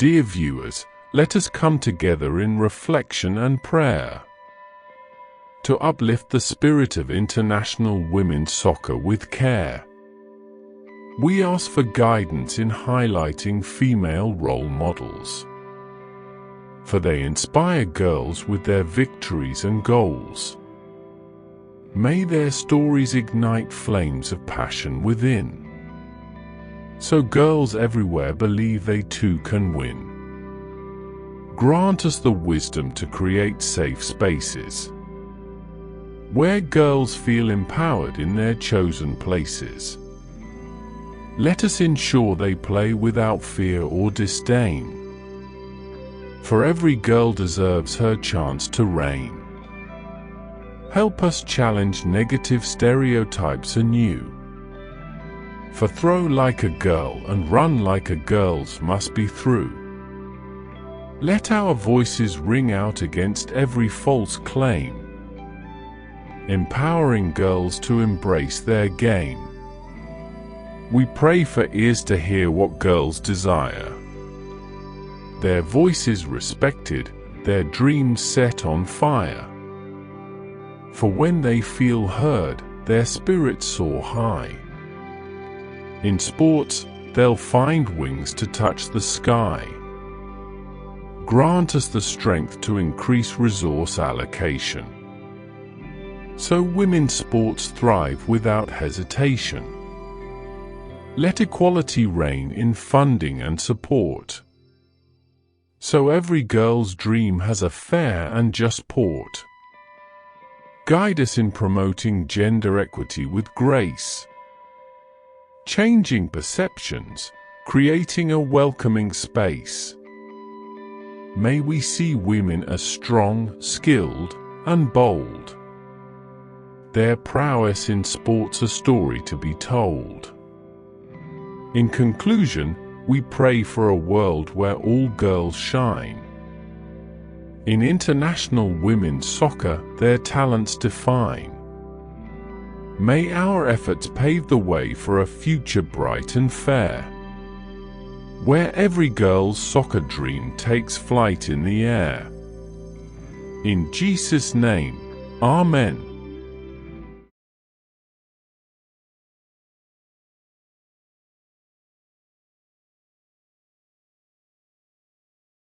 Dear viewers, let us come together in reflection and prayer to uplift the spirit of international women's soccer with care. We ask for guidance in highlighting female role models, for they inspire girls with their victories and goals. May their stories ignite flames of passion within, so girls everywhere believe they too can win. Grant us the wisdom to create safe spaces where girls feel empowered in their chosen places. Let us ensure they play without fear or disdain, for every girl deserves her chance to reign. Help us challenge negative stereotypes anew, for throw like a girl and run like a girl's must be through. Let our voices ring out against every false claim, empowering girls to embrace their game. We pray for ears to hear what girls desire, their voices respected, their dreams set on fire. For when they feel heard, their spirits soar high. In sports, they'll find wings to touch the sky. Grant us the strength to increase resource allocation, so women's sports thrive without hesitation. Let equality reign in funding and support, so every girl's dream has a fair and just port. Guide us in promoting gender equity with grace, changing perceptions, creating a welcoming space. May we see women as strong, skilled, and bold, their prowess in sports a story to be told. In conclusion, we pray for a world where all girls shine. In international women's soccer, their talents define. May our efforts pave the way for a future bright and fair, where every girl's soccer dream takes flight in the air. In Jesus' name, Amen.